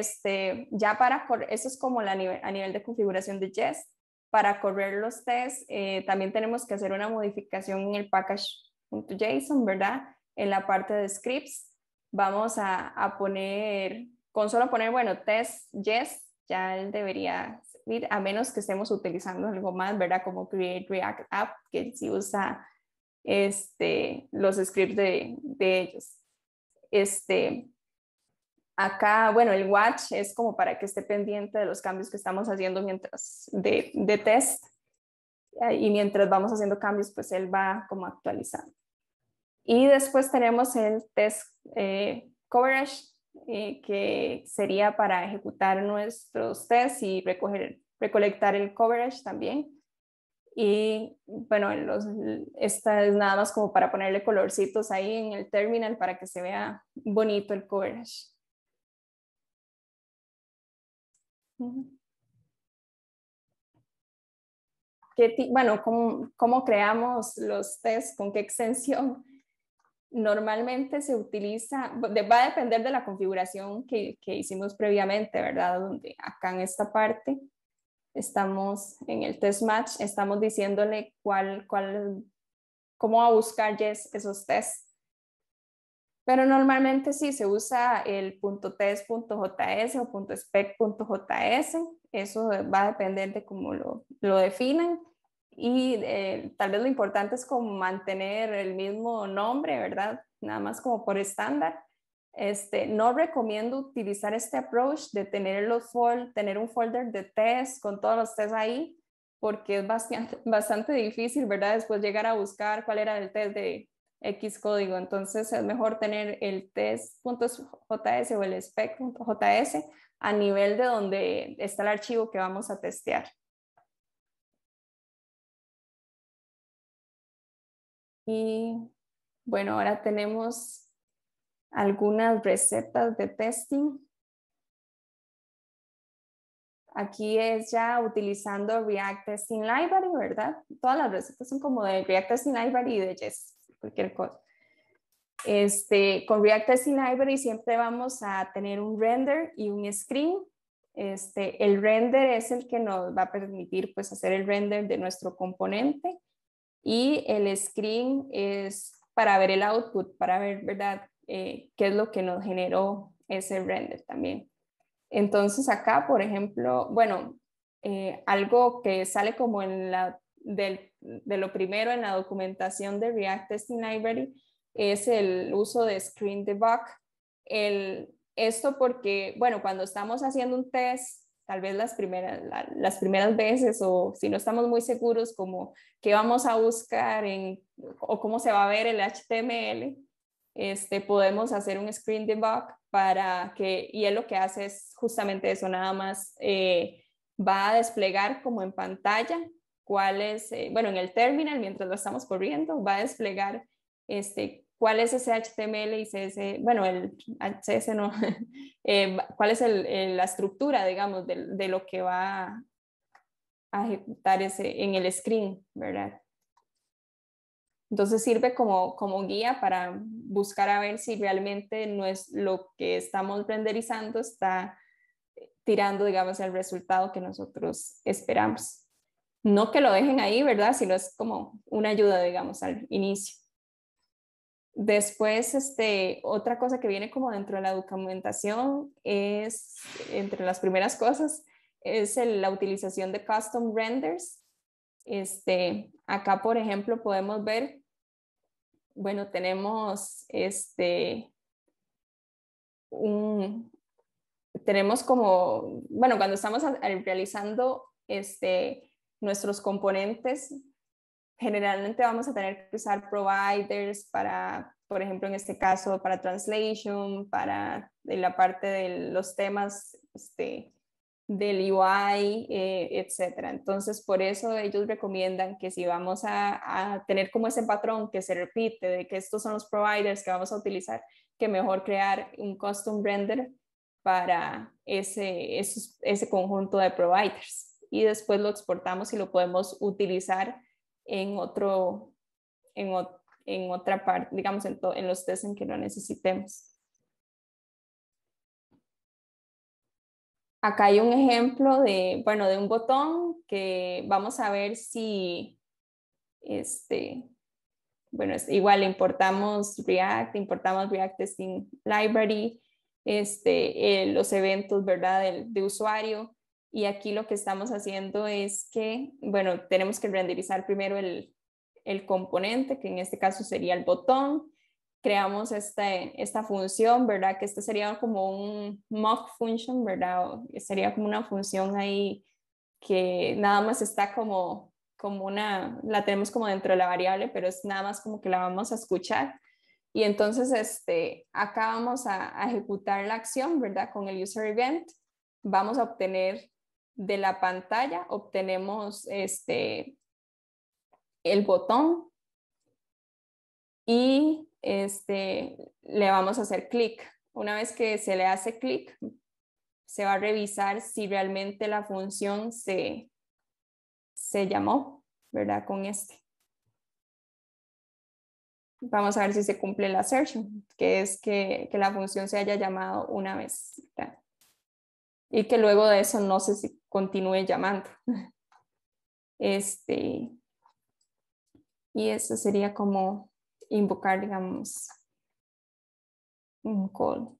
eso es como a nivel de configuración de Jest. Para correr los tests, también tenemos que hacer una modificación en el package.json, ¿verdad? En la parte de scripts, vamos a poner, con solo poner, bueno, test Jest, ya él debería servir, a menos que estemos utilizando algo más, ¿verdad? Como Create React App, que sí usa los scripts de ellos. Acá, bueno, el watch es como para que esté pendiente de los cambios que estamos haciendo mientras de test, y mientras vamos haciendo cambios, pues él va como actualizando. Y después tenemos el test coverage, que sería para ejecutar nuestros tests y recolectar el coverage también. Y bueno, esta es nada más como para ponerle colorcitos ahí en el terminal para que se vea bonito el coverage. Bueno, ¿cómo creamos los tests? ¿Con qué extensión? Normalmente se utiliza, va a depender de la configuración que hicimos previamente, ¿verdad? Donde acá en esta parte estamos en el test match, estamos diciéndole cómo va a buscar Jess esos tests. Pero normalmente sí se usa el .test.js o .spec.js. Eso va a depender de cómo lo definan. Y tal vez lo importante es como mantener el mismo nombre, ¿verdad? Nada más como por estándar. No recomiendo utilizar este approach de tener un folder de test con todos los tests ahí, porque es bastante difícil, ¿verdad? Después llegar a buscar cuál era el test de X código. Entonces es mejor tener el test.js o el spec.js a nivel de donde está el archivo que vamos a testear. Y bueno, ahora tenemos algunas recetas de testing. Aquí es ya utilizando React Testing Library, ¿verdad? Todas las recetas son como de React Testing Library y de Jest, cualquier cosa. Con React Testing Library siempre vamos a tener un render y un screen. El render es el que nos va a permitir pues, hacer el render de nuestro componente, y el screen es para ver el output, para ver, ¿verdad?, qué es lo que nos generó ese render también. Entonces acá, por ejemplo, bueno, algo que sale como de lo primero en la documentación de React Testing Library es el uso de Screen Debug. Esto porque, bueno, cuando estamos haciendo un test, tal vez las primeras veces, o si no estamos muy seguros como qué vamos a buscar o cómo se va a ver el HTML, podemos hacer un screen debug y él lo que hace es justamente eso, nada más va a desplegar como en pantalla bueno, en el terminal, mientras lo estamos corriendo, va a desplegar cuál es ese HTML y CSS, bueno, el CSS no, cuál es la estructura, digamos, de lo que va a ejecutar en el screen, ¿verdad? Entonces sirve como guía para buscar a ver si realmente no es lo que estamos renderizando está tirando, digamos, el resultado que nosotros esperamos. No que lo dejen ahí, ¿verdad? Sino es como una ayuda, digamos, al inicio. Después, otra cosa que viene como dentro de la documentación es, entre las primeras cosas, es la utilización de custom renders. Acá, por ejemplo, podemos ver, bueno, tenemos tenemos como, bueno, cuando estamos realizando nuestros componentes, generalmente vamos a tener que usar providers para, por ejemplo, en este caso, para translation, para la parte de los temas del UI, etcétera. Entonces, por eso ellos recomiendan que si vamos a tener como ese patrón que se repite, de que estos son los providers que vamos a utilizar, que mejor crear un custom render para ese conjunto de providers. Y después lo exportamos y lo podemos utilizar en otra parte, digamos, en los tests en que lo necesitemos. Acá hay un ejemplo de un botón que vamos a ver si, bueno, igual importamos React Testing Library, los eventos, ¿verdad?, de usuario. Y aquí lo que estamos haciendo es que, bueno, tenemos que renderizar primero el componente, que en este caso sería el botón. Creamos esta función, ¿verdad? Que sería como un mock function, ¿verdad? Sería como una función ahí que nada más está como la tenemos como dentro de la variable, pero es nada más como que la vamos a escuchar. Y entonces acá vamos a ejecutar la acción, ¿verdad? Con el user event vamos a obtener de la pantalla, obtenemos el botón y le vamos a hacer clic. Una vez que se le hace clic, se va a revisar si realmente la función se llamó, ¿verdad? Con Vamos a ver si se cumple la assertion, que es que la función se haya llamado una vez, ¿verdad? Y que luego de eso no sé si continúe llamando. Y eso sería como invocar, digamos, un call.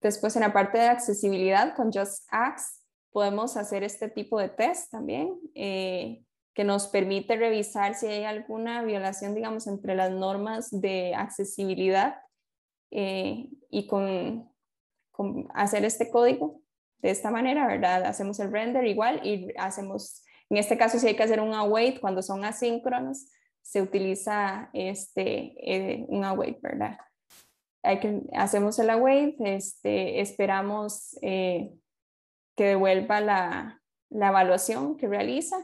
Después, en la parte de accesibilidad, con JustAx, podemos hacer este tipo de test también, que nos permite revisar si hay alguna violación, digamos, entre las normas de accesibilidad y con hacer este código de esta manera, ¿verdad? Hacemos el render igual y hacemos, en este caso, si hay que hacer un await cuando son asíncronos, se utiliza un await, ¿verdad? Hacemos el await, esperamos que devuelva la evaluación que realiza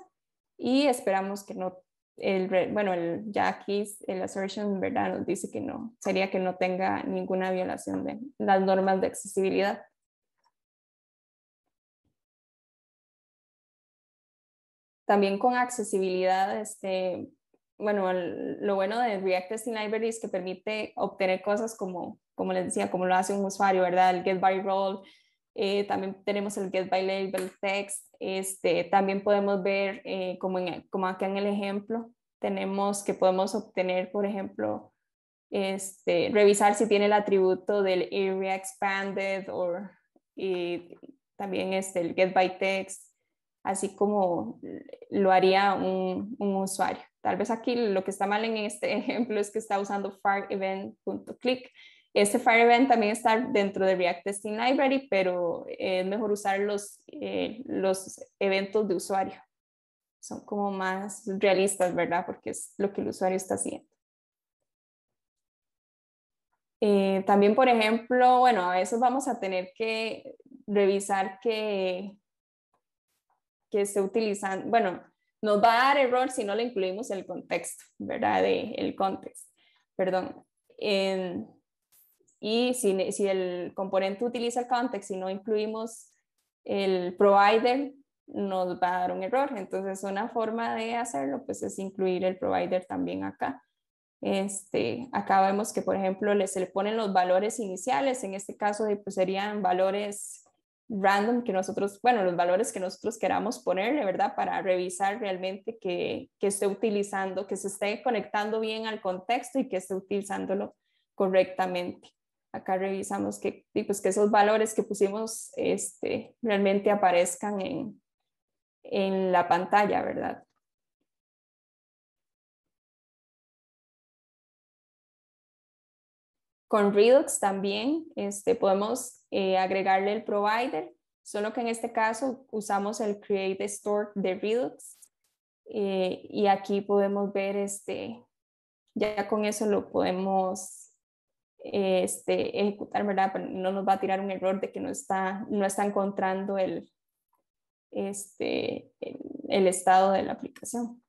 y esperamos que no, ya aquí el assertion, ¿verdad?, nos dice que no, sería que no tenga ninguna violación de las normas de accesibilidad. También con accesibilidad, bueno, lo bueno de React Testing Library es que permite obtener cosas como les decía, como lo hace un usuario, ¿verdad? El get by role, también tenemos el get by label text, también podemos ver, como acá en el ejemplo, tenemos que podemos obtener, por ejemplo, revisar si tiene el atributo del area expanded y también el get by text, así como lo haría un usuario. Tal vez aquí lo que está mal en este ejemplo es que está usando fireEvent.click. Este fireEvent también está dentro de React Testing Library, pero es mejor usar los eventos de usuario. Son como más realistas, ¿verdad? Porque es lo que el usuario está haciendo. También, por ejemplo, bueno, a veces vamos a tener que revisar que esté utilizando, bueno, nos va a dar error si no le incluimos el contexto, ¿verdad? El context, perdón. Y si el componente utiliza el context y no incluimos el provider, nos va a dar un error. Entonces, una forma de hacerlo pues es incluir el provider también acá. Acá vemos que, por ejemplo, se le ponen los valores iniciales, en este caso pues serían valores random que nosotros, bueno, los valores que nosotros queramos ponerle, ¿verdad? Para revisar realmente que esté utilizando, que se esté conectando bien al contexto y que esté utilizándolo correctamente. Acá revisamos pues, que esos valores que pusimos realmente aparezcan en la pantalla, ¿verdad? Con Redux también podemos agregarle el provider, solo que en este caso usamos el create store de Redux y aquí podemos ver, ya con eso lo podemos ejecutar, ¿verdad? No nos va a tirar un error de que no está encontrando el estado de la aplicación.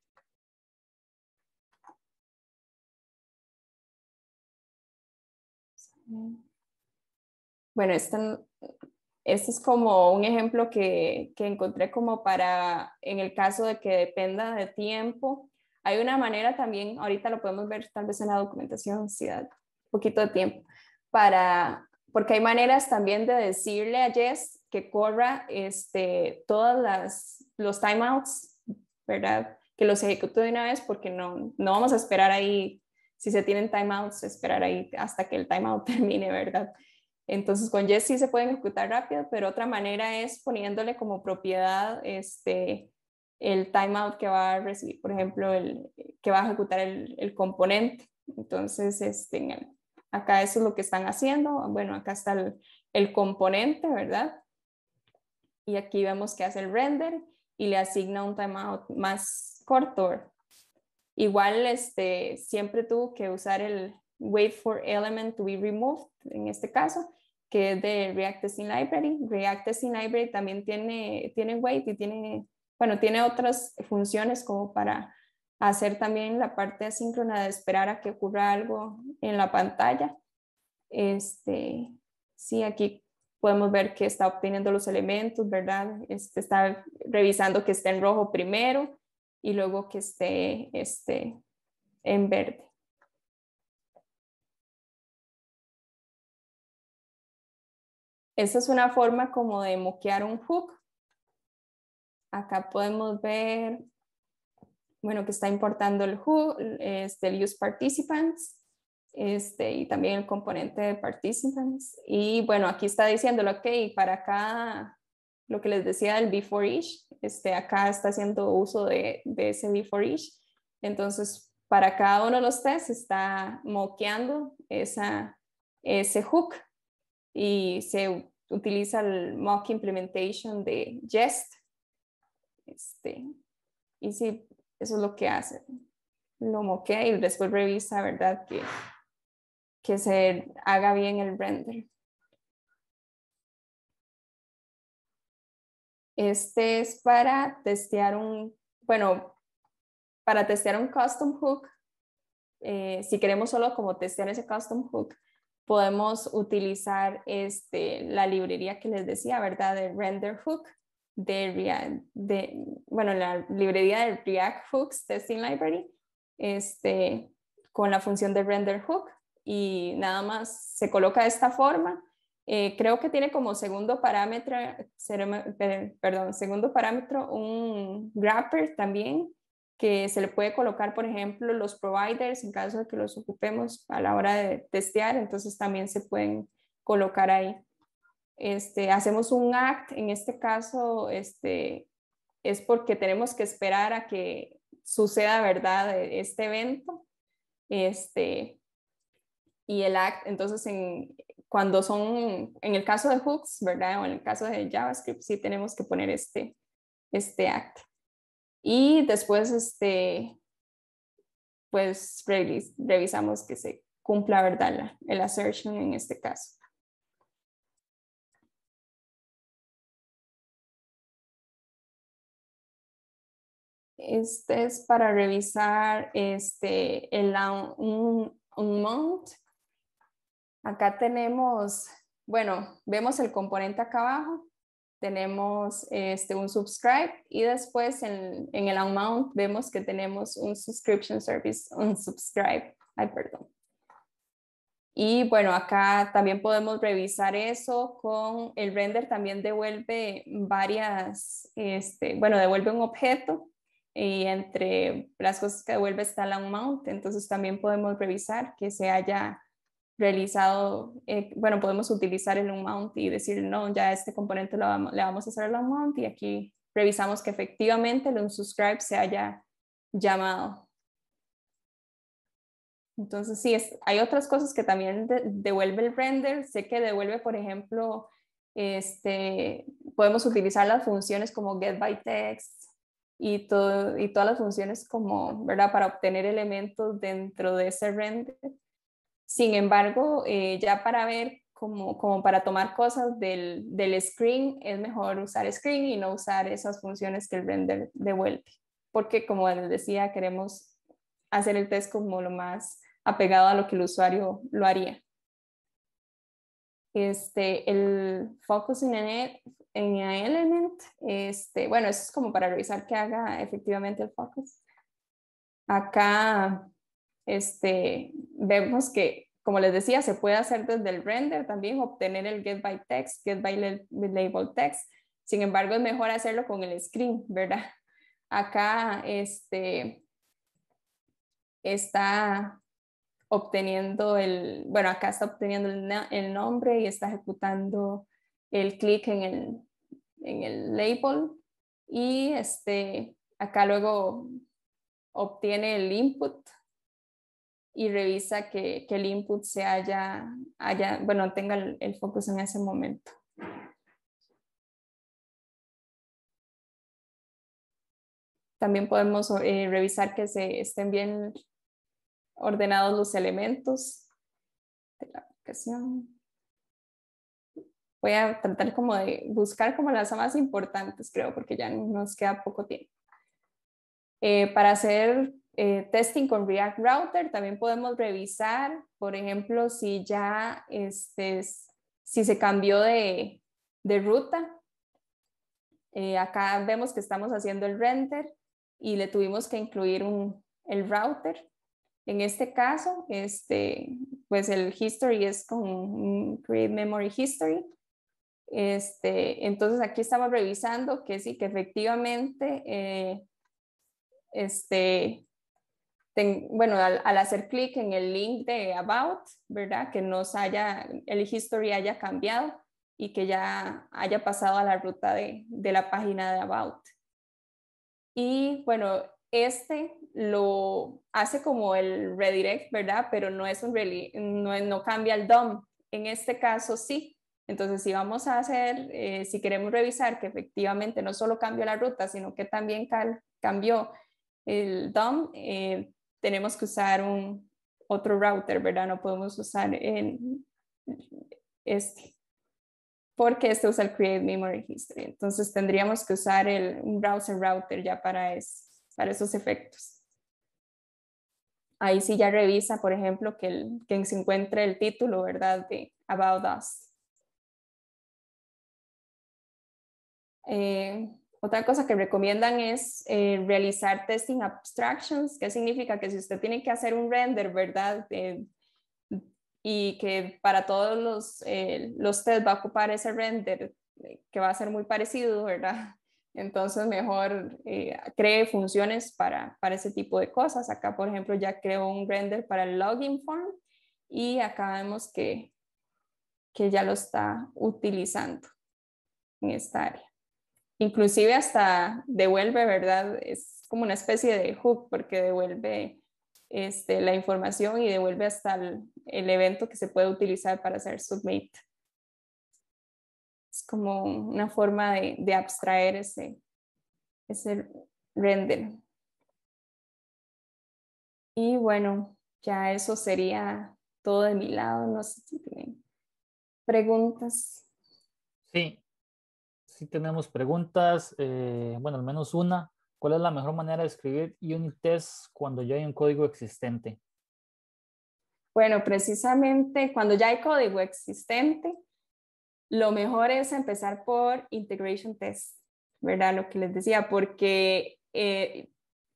Bueno, este es como un ejemplo que encontré como para, en el caso de que dependa de tiempo. Hay una manera también, ahorita lo podemos ver tal vez en la documentación, si da un poquito de tiempo, porque hay maneras también de decirle a Jess que corra todos los timeouts, ¿verdad? Que los ejecute de una vez porque no vamos a esperar ahí, si se tienen timeouts, esperar ahí hasta que el timeout termine, ¿verdad? Entonces con Jest sí se pueden ejecutar rápido, pero otra manera es poniéndole como propiedad el timeout que va a recibir, por ejemplo, que va a ejecutar el componente. Entonces, acá eso es lo que están haciendo. Bueno, acá está el componente, ¿verdad? Y aquí vemos que hace el render y le asigna un timeout más corto. Igual siempre tuvo que usar el wait for element to be removed, en este caso, que es de React Testing Library. React Testing Library también tiene wait y tiene otras funciones como para hacer también la parte asíncrona de esperar a que ocurra algo en la pantalla. Sí, aquí podemos ver que está obteniendo los elementos, ¿verdad? Está revisando que esté en rojo primero y luego que esté en verde. Esta es una forma como de moquear un hook. Acá podemos ver, bueno, que está importando el hook, el use participants, y también el componente de participants. Y bueno, aquí está diciéndolo, ok, para cada, lo que les decía del before each, acá está haciendo uso de ese before each. Entonces, para cada uno de los tests está moqueando ese hook y se utiliza el mock implementation de Jest. Y sí, eso es lo que hace. Lo moquea y después revisa, ¿verdad? Que se haga bien el render. Este es para testear para testear un custom hook. Si queremos solo como testear ese custom hook, podemos utilizar la librería que les decía, ¿verdad? De render hook, la librería de React Hooks Testing Library. con la función de render hook y nada más se coloca de esta forma. Creo que tiene como segundo parámetro un wrapper también, que se le puede colocar, por ejemplo, los providers en caso de que los ocupemos a la hora de testear, entonces también se pueden colocar ahí. Hacemos un act, en este caso es porque tenemos que esperar a que suceda, ¿verdad?, este evento. Y el act, entonces, cuando son, en el caso de hooks, ¿verdad?, o en el caso de JavaScript, sí tenemos que poner este act. Y después, pues, revisamos que se cumpla, ¿verdad?, el assertion en este caso. Este es para revisar un mount. Acá tenemos, bueno, vemos el componente acá abajo, tenemos un subscribe y después en el unmount vemos que tenemos un subscription service, un subscribe. Ay, perdón. Y bueno, acá también podemos revisar eso con el render, también devuelve devuelve un objeto y entre las cosas que devuelve está el unmount, entonces también podemos revisar que se haya realizado, podemos utilizar el unmount y decir, no, ya este componente le vamos a hacer el unmount y aquí revisamos que efectivamente el unsubscribe se haya llamado. Entonces, sí, hay otras cosas que también devuelve el render. Sé que devuelve, por ejemplo, podemos utilizar las funciones como getByText y todas las funciones como, ¿verdad?, para obtener elementos dentro de ese render. Sin embargo, ya para ver, como para tomar cosas del screen, es mejor usar screen y no usar esas funciones que el render devuelve. Porque, como les decía, queremos hacer el test como lo más apegado a lo que el usuario lo haría. El focus in an element, bueno, eso es como para revisar que haga efectivamente el focus. Acá vemos que, como les decía, se puede hacer desde el render también, obtener el getByText, getByLabelText. Sin embargo, es mejor hacerlo con el screen, ¿verdad? Acá está obteniendo acá está obteniendo el nombre y está ejecutando el clic en el label y acá luego obtiene el input y revisa que el input se tenga el focus en ese momento. También podemos revisar que estén bien ordenados los elementos de la aplicación. Voy a tratar como de buscar como las más importantes, creo, porque ya nos queda poco tiempo. Para hacer testing con React Router también podemos revisar, por ejemplo, si ya si se cambió de ruta. Acá vemos que estamos haciendo el render y le tuvimos que incluir el router. En este caso, pues el history es con create memory history. Entonces aquí estamos revisando que sí, que efectivamente al hacer clic en el link de about, ¿verdad?, que el history haya cambiado y que ya haya pasado a la ruta de la página de about. Y bueno, lo hace como el redirect, ¿verdad?, pero no es no cambia el DOM. En este caso sí. Entonces, si vamos a hacer, si queremos revisar que efectivamente no solo cambió la ruta, sino que también cambió el DOM, tenemos que usar otro router, ¿verdad? No podemos usar porque usa el Create Memory History. Entonces tendríamos que usar un browser router ya para esos efectos. Ahí sí ya revisa, por ejemplo, que se encuentre el título, ¿verdad?, de About Us. Otra cosa que recomiendan es realizar testing abstractions, que significa que si usted tiene que hacer un render, ¿verdad? Y que para todos los test va a ocupar ese render que va a ser muy parecido, ¿verdad? Entonces mejor cree funciones para ese tipo de cosas. Acá, por ejemplo, ya creo un render para el login form y acá vemos que ya lo está utilizando en esta área. Inclusive hasta devuelve, ¿verdad? Es como una especie de hook porque devuelve la información y devuelve hasta el evento que se puede utilizar para hacer submit. Es como una forma de abstraer ese render. Y bueno, ya eso sería todo de mi lado. No sé si tienen preguntas.
Sí, sí tenemos preguntas. Bueno, al menos una. ¿Cuál es la mejor manera de escribir unit tests cuando ya hay un código existente?
Bueno, precisamente cuando ya hay código existente, lo mejor es empezar por integration test, ¿verdad? Lo que les decía, porque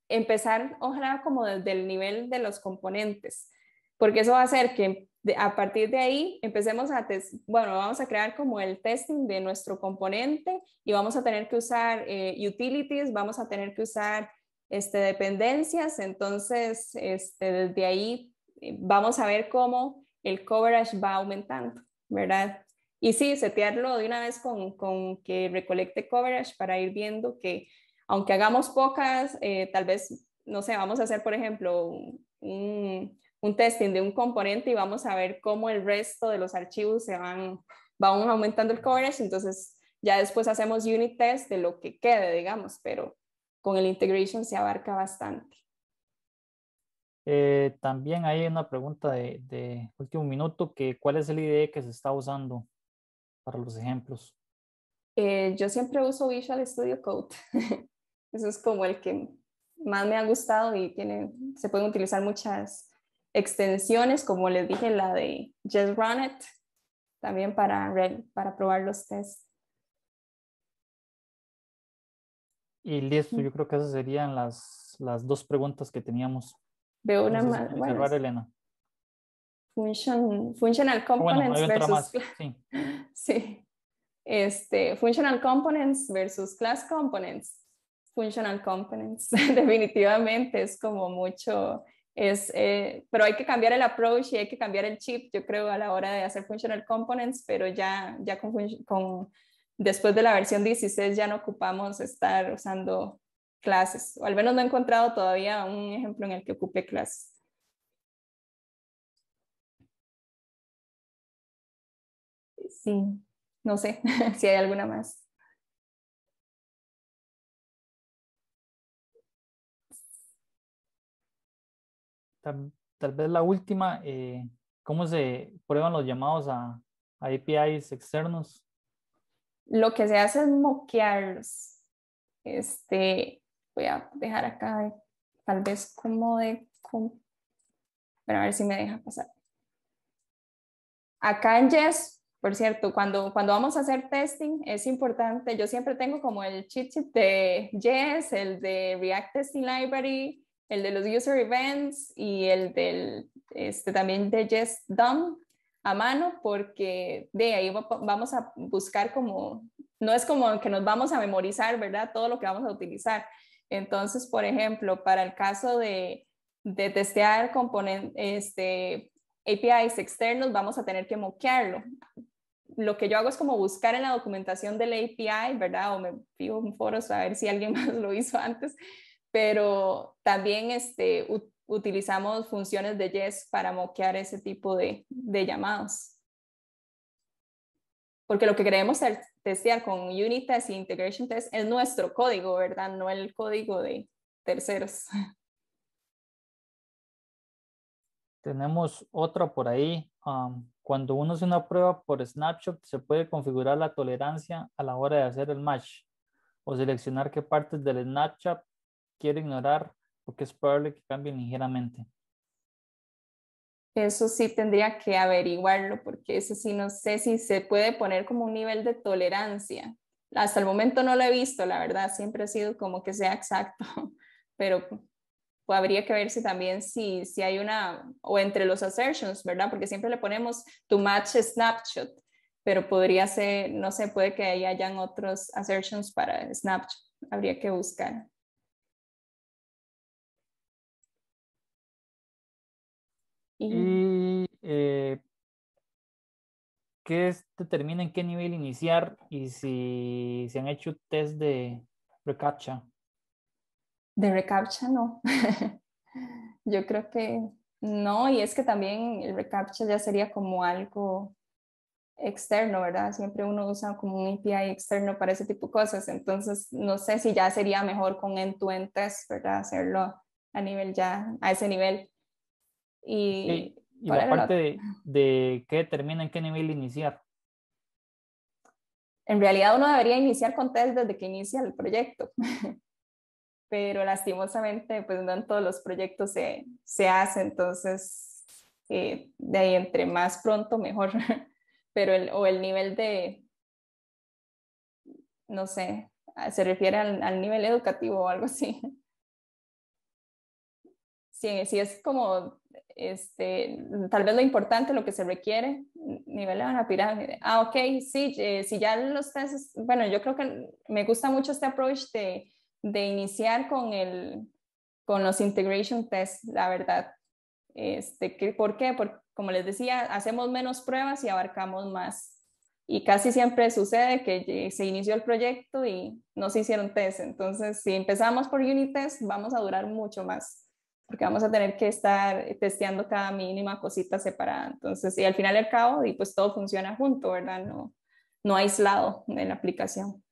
empezar, ojalá, como desde el nivel de los componentes, porque eso va a hacer que a partir de ahí empecemos bueno, vamos a crear como el testing de nuestro componente y vamos a tener que usar utilities, vamos a tener que usar dependencias, entonces desde ahí vamos a ver cómo el coverage va aumentando, ¿verdad? Y sí, setearlo de una vez con que recolecte coverage para ir viendo que aunque hagamos pocas, tal vez, no sé, vamos a hacer, por ejemplo, un testing de un componente y vamos a ver cómo el resto de los archivos van aumentando el coverage, entonces ya después hacemos unit test de lo que quede, digamos, pero con el integration se abarca bastante.
También hay una pregunta de último minuto, que ¿cuál es el IDE que se está usando para los ejemplos?
Yo siempre uso Visual Studio Code. Eso es como el que más me ha gustado y se pueden utilizar muchas extensiones, como les dije, la de Just Run It, también para probar los tests.
Y listo, yo creo que esas serían las dos preguntas que teníamos.
Veo
No
una
sé si
más,
quiere
bueno,
cerrar, Elena.
functional
Bueno,
components
hay otra
versus,
más, sí.
sí, functional components versus class components. Functional components, definitivamente es como mucho, pero hay que cambiar el approach y hay que cambiar el chip, yo creo, a la hora de hacer functional components, pero ya después de la versión 16 ya no ocupamos estar usando clases, o al menos no he encontrado todavía un ejemplo en el que ocupe clases. Sí, no sé si hay alguna más.
Tal vez la última, ¿cómo se prueban los llamados a APIs externos?
Lo que se hace es moquearlos. Voy a dejar acá tal vez pero a ver si me deja pasar. Acá en Jest, por cierto, cuando vamos a hacer testing es importante, yo siempre tengo como el cheat sheet de Jest, el de React Testing Library, el de los user events y el también de Jest DOM a mano, porque de ahí vamos a buscar no es como que nos vamos a memorizar, ¿verdad? Todo lo que vamos a utilizar. Entonces, por ejemplo, para el caso de testear APIs externos, vamos a tener que moquearlo. Lo que yo hago es como buscar en la documentación del API, ¿verdad? O me fijo en foros a ver si alguien más lo hizo antes, pero también utilizamos funciones de Jest para moquear ese tipo de llamados. Porque lo que queremos testear con unit test y integration test es nuestro código, ¿verdad? No el código de terceros.
Tenemos otra por ahí. Cuando uno hace una prueba por snapshot, se puede configurar la tolerancia a la hora de hacer el match o seleccionar qué partes del snapshot quiere ignorar porque es probable que cambien ligeramente.
Eso sí tendría que averiguarlo porque eso sí no sé si se puede poner como un nivel de tolerancia. hasta el momento no lo he visto, la verdad, siempre ha sido como que sea exacto, pero pues habría que ver si también si hay una, o entre los assertions, ¿verdad? Porque siempre le ponemos to match snapshot, pero podría ser, no sé, puede que ahí hayan otros assertions para snapshot, habría que buscar. Y
Y ¿qué determina en qué nivel iniciar y si se han hecho test de reCAPTCHA?
de reCAPTCHA no. Yo creo que no, y es que también el reCAPTCHA ya sería como algo externo, ¿verdad? Siempre uno usa como un API externo para ese tipo de cosas, entonces no sé si ya sería mejor con end-to-end test, ¿verdad? Hacerlo a nivel ya, a ese nivel.
Okay.
¿Y
Y
cuál
la
era el
parte
otro?
de qué determina en qué nivel iniciar.
En realidad uno debería iniciar con test desde que inicia el proyecto, pero lastimosamente pues no en todos los proyectos se hace, entonces de ahí entre más pronto mejor, pero el nivel de, no sé, se refiere al nivel educativo o algo así. Si es como, tal vez lo importante, lo que se requiere, nivel de una pirámide. Ah, ok, sí, si ya los tests, bueno, yo creo que me gusta mucho este approach de iniciar con los integration tests, la verdad. ¿Por qué? Porque, como les decía, hacemos menos pruebas y abarcamos más. Y casi siempre sucede que se inició el proyecto y no se hicieron test. Entonces, si empezamos por unit test, vamos a durar mucho más, porque vamos a tener que estar testeando cada mínima cosita separada. Entonces, y al final y al cabo, y pues todo funciona junto, ¿verdad? No aislado en la aplicación.